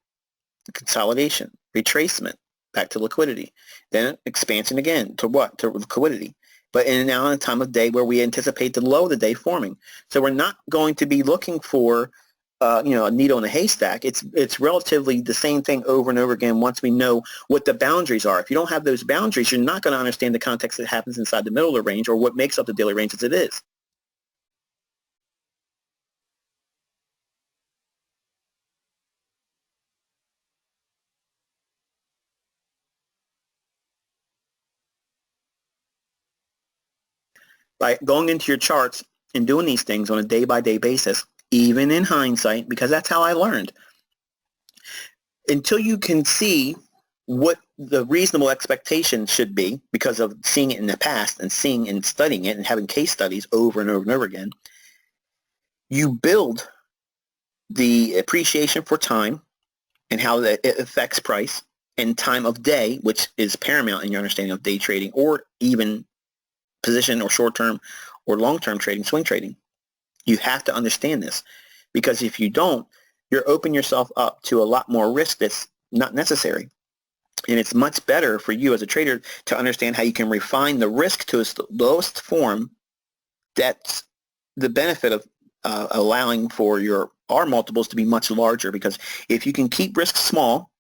consolidation, retracement, back to liquidity. Then expansion again to what? To liquidity. But now in a time of day where we anticipate the low of the day forming. So we're not going to be looking for a needle in a haystack. It's relatively the same thing over and over again once we know what the boundaries are. If you don't have those boundaries, you're not going to understand the context that happens inside the middle of the range or what makes up the daily range as it is. By going into your charts and doing these things on a day-by-day basis, even in hindsight, because that's how I learned. Until you can see what the reasonable expectation should be because of seeing it in the past and seeing and studying it and having case studies over and over and over again, you build the appreciation for time and how that it affects price and time of day, which is paramount in your understanding of day trading or even position or short-term or long-term trading, swing trading. You have to understand this, because if you don't, you're opening yourself up to a lot more risk that's not necessary. And it's much better for you as a trader to understand how you can refine the risk to its lowest form. That's the benefit of allowing for your R multiples to be much larger, because if you can keep risk small,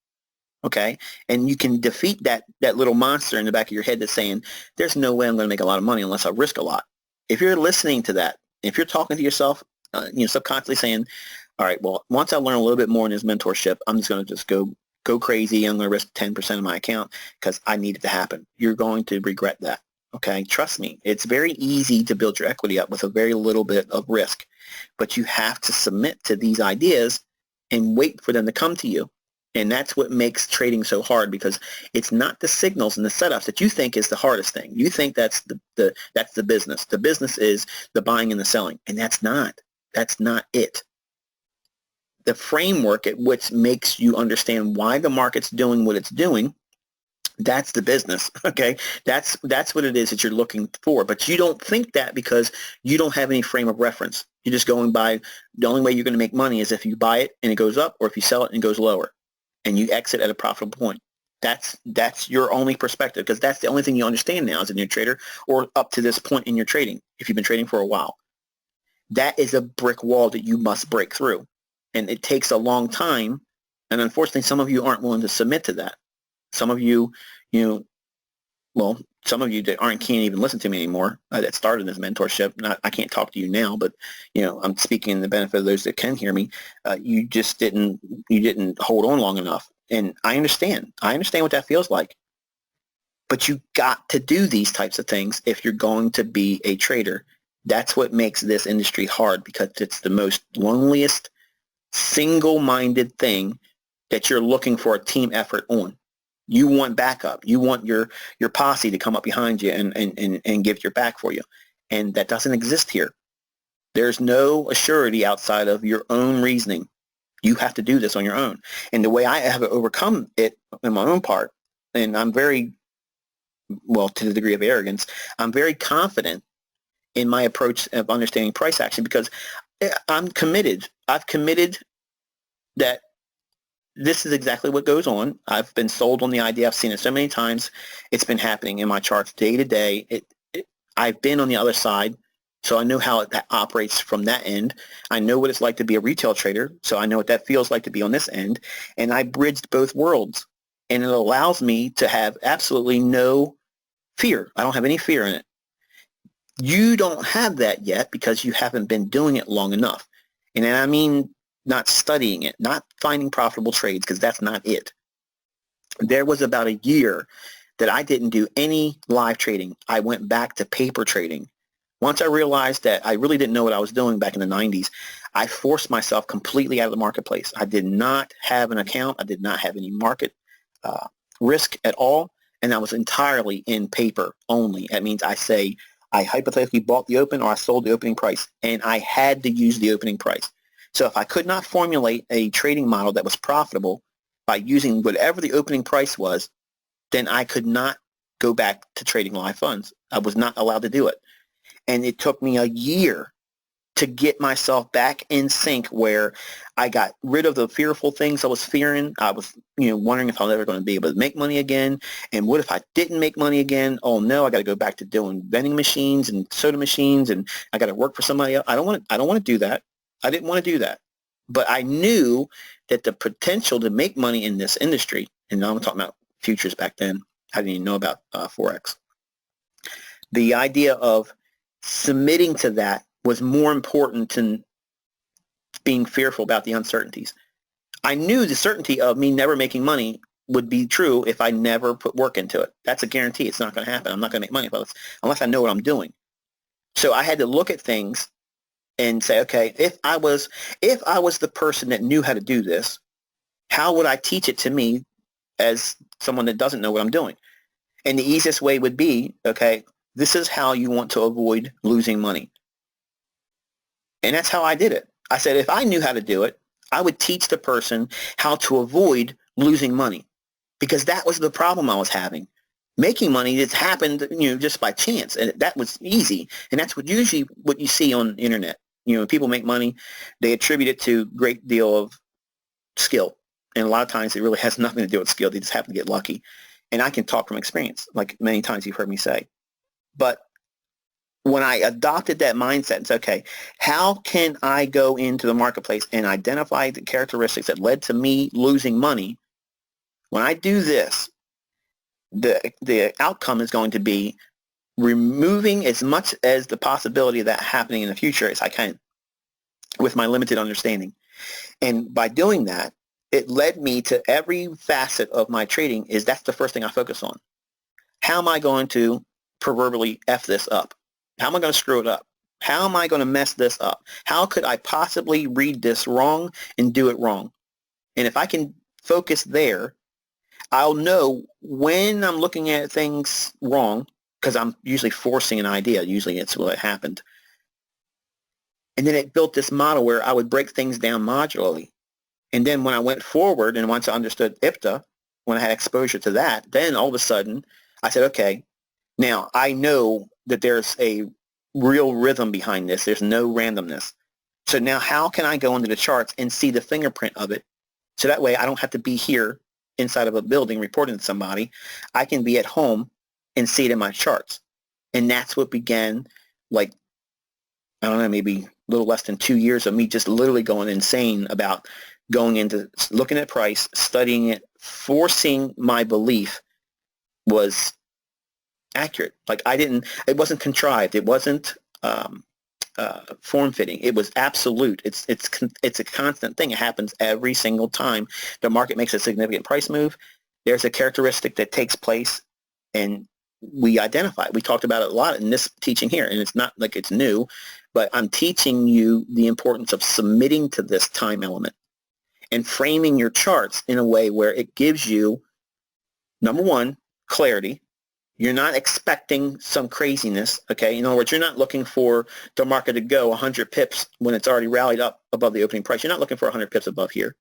okay, and you can defeat that little monster in the back of your head that's saying, there's no way I'm going to make a lot of money unless I risk a lot. If you're listening to that, if you're talking to yourself, subconsciously saying, all right, well, once I learn a little bit more in this mentorship, I'm just going to just go crazy. I'm going to risk 10% of my account because I need it to happen. You're going to regret that, okay? Trust me. It's very easy to build your equity up with a very little bit of risk, but you have to submit to these ideas and wait for them to come to you. And that's what makes trading so hard, because it's not the signals and the setups that you think is the hardest thing. You think that's the business. The business is the buying and the selling, and that's not it. The framework at which makes you understand why the market's doing what it's doing, that's the business, okay? That's what it is that you're looking for. But you don't think that because you don't have any frame of reference. You're just going by, the only way you're going to make money is if you buy it and it goes up, or if you sell it and it goes lower, and you exit at a profitable point. That's your only perspective, because that's the only thing you understand now as a new trader, or up to this point in your trading, if you've been trading for a while. That is a brick wall that you must break through, and it takes a long time, and unfortunately some of you aren't willing to submit to that. Some of you, some of you that can't even listen to me anymore, that started this mentorship. I can't talk to you now, but I'm speaking in the benefit of those that can hear me. You just didn't hold on long enough, and I understand what that feels like. But you got to do these types of things if you're going to be a trader That's what makes this industry hard, because it's the most loneliest, single-minded thing that you're looking for a team effort on. You want backup. You want your posse to come up behind you and give your back for you. And that doesn't exist here. There's no assurity outside of your own reasoning. You have to do this on your own. And the way I have overcome it in my own part, and I'm very, well, to the degree of arrogance, I'm very confident in my approach of understanding price action, because I'm committed. I've committed that this is exactly what goes on. I've been sold on the idea. I've seen it so many times. It's been happening in my charts day to day. I've been on the other side, so I know how it operates from that end. I know what it's like to be a retail trader, so I know what that feels like to be on this end. And I bridged both worlds, and it allows me to have absolutely no fear. I don't have any fear in it. You don't have that yet because you haven't been doing it long enough. And I mean not studying it, not finding profitable trades, because that's not it. There was about a year that I didn't do any live trading. I went back to paper trading. Once I realized that I really didn't know what I was doing back in the 90s, I forced myself completely out of the marketplace. I did not have an account. I did not have any market risk at all, and I was entirely in paper only. That means I hypothetically bought the open, or I sold the opening price, and I had to use the opening price. So if I could not formulate a trading model that was profitable by using whatever the opening price was, then I could not go back to trading live funds. I was not allowed to do it. And it took me a year to get myself back in sync, where I got rid of the fearful things I was fearing. I was, wondering if I was ever going to be able to make money again. And what if I didn't make money again? Oh no, I got to go back to doing vending machines and soda machines, and I got to work for somebody else. I don't want to do that. I didn't want to do that. But I knew that the potential to make money in this industry, and now I'm talking about futures back then. I didn't even know about Forex. The idea of submitting to that was more important than being fearful about the uncertainties. I knew the certainty of me never making money would be true if I never put work into it. That's a guarantee. It's not going to happen. I'm not going to make money unless I know what I'm doing. So I had to look at things and say, okay, if I was the person that knew how to do this, how would I teach it to me as someone that doesn't know what I'm doing? And the easiest way would be, okay, this is how you want to avoid losing money. And that's how I did it. I said, if I knew how to do it, I would teach the person how to avoid losing money, because that was the problem I was having. Making money, it's happened, just by chance, and that was easy. And that's usually what you see on the internet. When people make money, they attribute it to a great deal of skill. And a lot of times it really has nothing to do with skill. They just happen to get lucky. And I can talk from experience, like many times you've heard me say. But when I adopted that mindset and said, okay, how can I go into the marketplace and identify the characteristics that led to me losing money? When I do this, the outcome is going to be removing as much as the possibility of that happening in the future as I can with my limited understanding. And by doing that, it led me to every facet of my trading. That's the first thing I focus on. How am I going to proverbially F this up? How am I going to screw it up? How am I going to mess this up? How could I possibly read this wrong and do it wrong? And if I can focus there, I'll know when I'm looking at things wrong, because I'm usually forcing an idea. Usually it's what happened. And then it built this model where I would break things down modularly. And then when I went forward, and once I understood IPDA, when I had exposure to that, then all of a sudden I said, okay, now I know that there's a real rhythm behind this. There's no randomness. So now how can I go into the charts and see the fingerprint of it? So that way I don't have to be here inside of a building reporting to somebody. I can be at home and see it in my charts. And that's what began, like, I don't know, maybe a little less than 2 years of me just literally going insane about going into looking at price, studying it, forcing my belief was accurate. Like it wasn't contrived. It wasn't form-fitting. It was absolute. It's a constant thing. It happens every single time the market makes a significant price move. There's a characteristic that takes place, and we identified. We talked about it a lot in this teaching here, and it's not like it's new, but I'm teaching you the importance of submitting to this time element and framing your charts in a way where it gives you, number one, clarity. You're not expecting some craziness, okay? In other words, you're not looking for the market to go 100 pips when it's already rallied up above the opening price. You're not looking for 100 pips above here.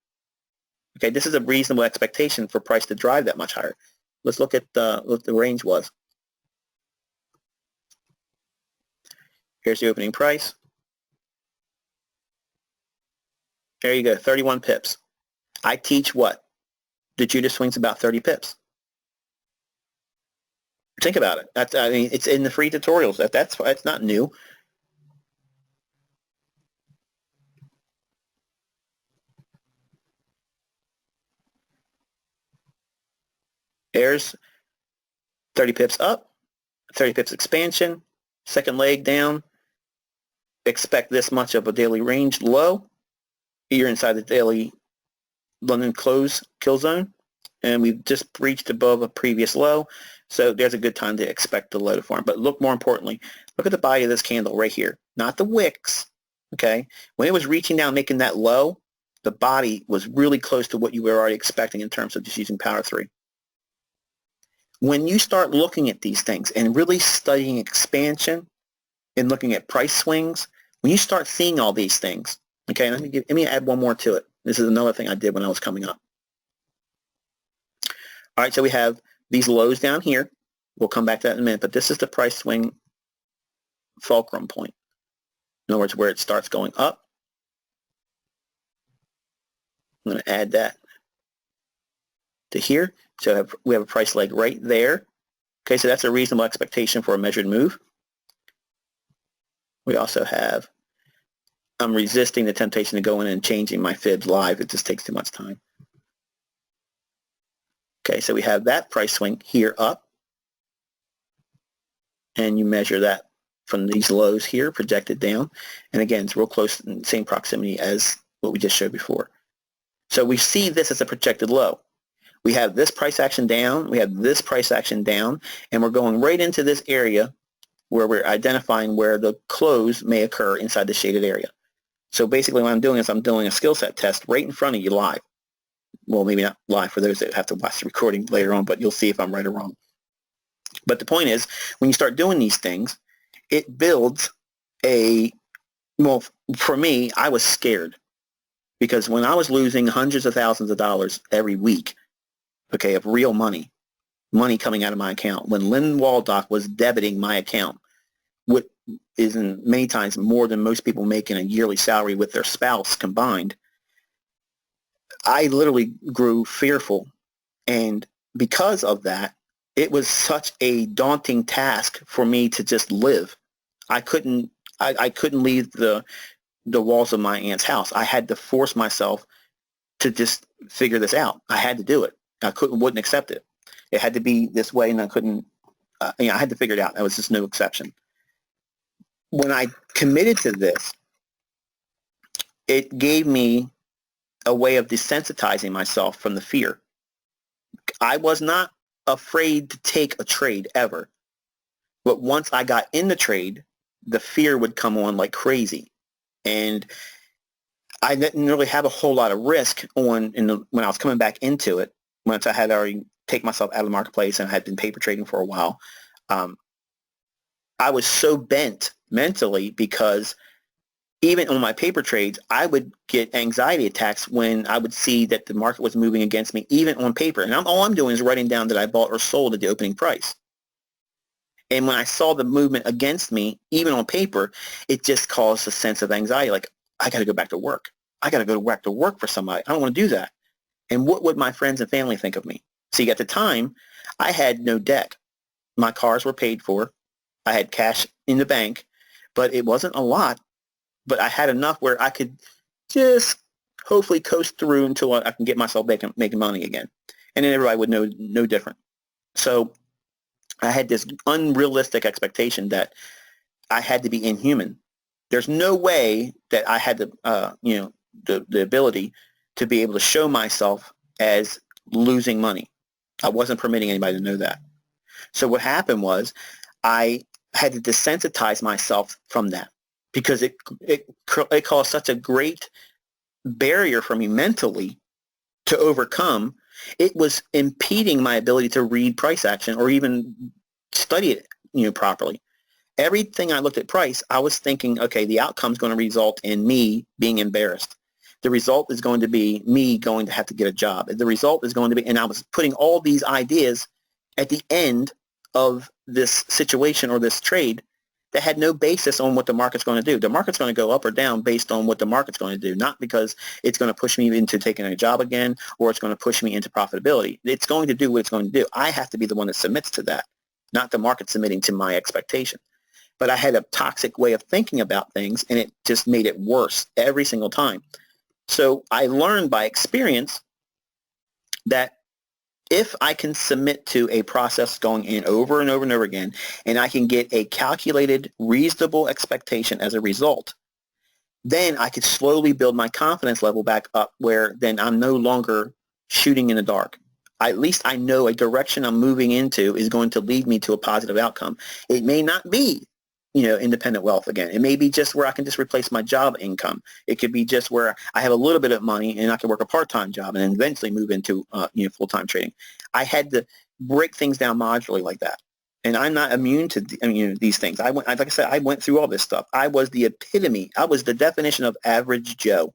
Okay, this is a reasonable expectation for price to drive that much higher. Let's look at what the range was. Here's the opening price. There you go, 31 pips. I teach what? The Judas swing's about 30 pips. Think about it. I mean, it's in the free tutorials. That's not new. There's 30 pips up, 30 pips expansion, second leg down. Expect this much of a daily range low. You're inside the daily London close kill zone, and we've just breached above a previous low. So there's a good time to expect the low to form. But look, more importantly, look at the body of this candle right here, not the wicks. Okay, when it was reaching down, making that low, the body was really close to what you were already expecting in terms of just using power 3. When you start looking at these things and really studying expansion and looking at price swings, when you start seeing all these things, okay, let me add one more to it. This is another thing I did when I was coming up. All right, so we have these lows down here. We'll come back to that in a minute, but this is the price swing fulcrum point. In other words, where it starts going up. I'm going to add that to here. So we have a price leg right there. Okay, so that's a reasonable expectation for a measured move. We also have, I'm resisting the temptation to go in and changing my fibs live. It just takes too much time. Okay, so we have that price swing here up. And you measure that from these lows here, projected down. And again, it's real close in the same proximity as what we just showed before. So we see this as a projected low. We have this price action down, we have this price action down, and we're going right into this area where we're identifying where the close may occur inside the shaded area. So basically what I'm doing is I'm doing a skill set test right in front of you live. Well, maybe not live for those that have to watch the recording later on, but you'll see if I'm right or wrong. But the point is, when you start doing these things, it builds well, for me, I was scared. Because when I was losing hundreds of thousands of dollars every week, okay, of real money coming out of my account, when Lynn Waldock was debiting my account, what is many times more than most people make in a yearly salary with their spouse combined, I literally grew fearful. And because of that, it was such a daunting task for me to just live. I couldn't leave the walls of my aunt's house. I had to force myself to just figure this out. I had to do it. I wouldn't accept it. It had to be this way, and I couldn't. I had to figure it out. There was just no exception. When I committed to this, it gave me a way of desensitizing myself from the fear. I was not afraid to take a trade ever, but once I got in the trade, the fear would come on like crazy, and I didn't really have a whole lot of risk when I was coming back into it. Once I had already taken myself out of the marketplace and I had been paper trading for a while, I was so bent mentally because even on my paper trades, I would get anxiety attacks when I would see that the market was moving against me, even on paper. And all I'm doing is writing down that I bought or sold at the opening price. And when I saw the movement against me, even on paper, it just caused a sense of anxiety, like, I got to go back to work. I got to go back to work for somebody. I don't want to do that. And what would my friends and family think of me? See, at the time, I had no debt. My cars were paid for. I had cash in the bank, but it wasn't a lot. But I had enough where I could just hopefully coast through until I can get myself making money again. And then everybody would know no different. So I had this unrealistic expectation that I had to be inhuman. There's no way that I had the ability to be able to show myself as losing money. I wasn't permitting anybody to know that. So what happened was I had to desensitize myself from that because it caused such a great barrier for me mentally to overcome. It was impeding my ability to read price action or even study it, properly. Everything I looked at price, I was thinking, okay, the outcome is going to result in me being embarrassed. The result is going to be me going to have to get a job. The result is going to be, and I was putting all these ideas at the end of this situation or this trade that had no basis on what the market's going to do. The market's going to go up or down based on what the market's going to do, not because it's going to push me into taking a job again or it's going to push me into profitability. It's going to do what it's going to do. I have to be the one that submits to that, not the market submitting to my expectation. But I had a toxic way of thinking about things, and it just made it worse every single time. So I learned by experience that if I can submit to a process going in over and over and over again, and I can get a calculated, reasonable expectation as a result, then I could slowly build my confidence level back up where then I'm no longer shooting in the dark. At least I know a direction I'm moving into is going to lead me to a positive outcome. It may not be, independent wealth again. It may be just where I can just replace my job income. It could be just where I have a little bit of money and I can work a part-time job and then eventually move into, full-time trading. I had to break things down modularly like that. And I'm not immune to these things. Like I said, I went through all this stuff. I was the epitome. I was the definition of average Joe.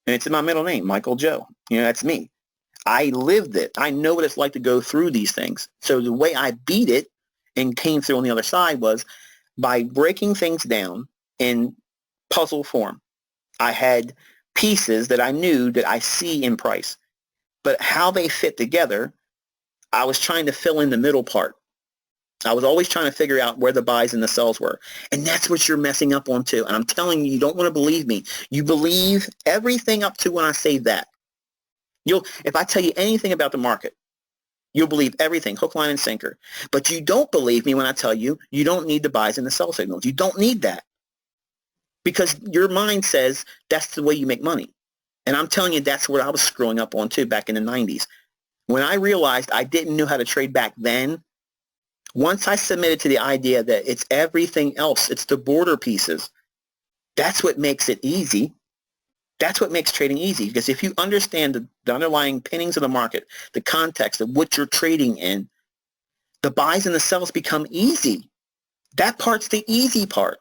And it's in my middle name, Michael Joe. That's me. I lived it. I know what it's like to go through these things. So the way I beat it and came through on the other side was by breaking things down in puzzle form. I had pieces that I knew that I see in price, but how they fit together, I was trying to fill in the middle part. I was always trying to figure out where the buys and the sells were. And that's what you're messing up on too. And I'm telling you, you don't want to believe me. You believe everything up to when I say that. If I tell you anything about the market, you'll believe everything, hook, line, and sinker. But you don't believe me when I tell you you don't need the buys and the sell signals. You don't need that because your mind says that's the way you make money. And I'm telling you that's what I was screwing up on too back in the 90s. When I realized I didn't know how to trade back then, once I submitted to the idea that it's everything else, it's the border pieces, that's what makes it easy. That's what makes trading easy, because if you understand the underlying pinnings of the market, the context of what you're trading in, the buys and the sells become easy. That part's the easy part.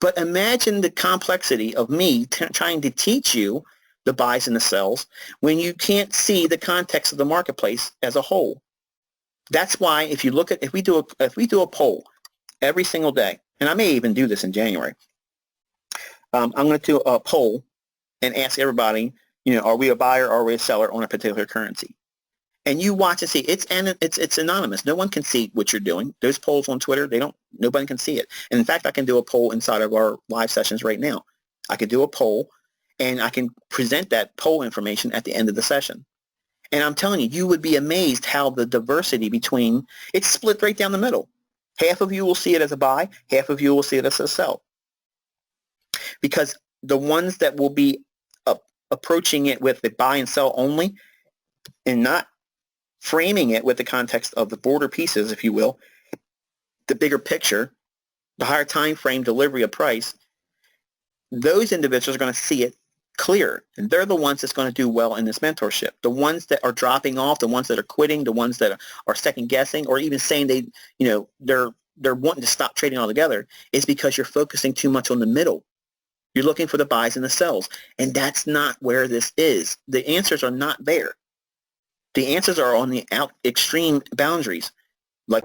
But imagine the complexity of me trying to teach you the buys and the sells when you can't see the context of the marketplace as a whole. That's why if we do a poll every single day, and I may even do this in January, I'm going to do a poll and ask everybody, are we a buyer or are we a seller on a particular currency? And you watch and see. It's anonymous. No one can see what you're doing. Those polls on Twitter, nobody can see it. And in fact, I can do a poll inside of our live sessions right now. I could do a poll, and I can present that poll information at the end of the session. And I'm telling you, you would be amazed how the diversity it's split right down the middle. Half of you will see it as a buy, half of you will see it as a sell. Because the ones that will be approaching it with the buy and sell only and not framing it with the context of the border pieces, if you will, the bigger picture, the higher time frame delivery of price, those individuals are going to see it clear. And they're the ones that's going to do well in this mentorship. The ones that are dropping off, the ones that are quitting, the ones that are second guessing, or even saying they're wanting to stop trading altogether, is because you're focusing too much on the middle. You're looking for the buys and the sells, and that's not where this is. The answers are not there. The answers are on the extreme boundaries. Like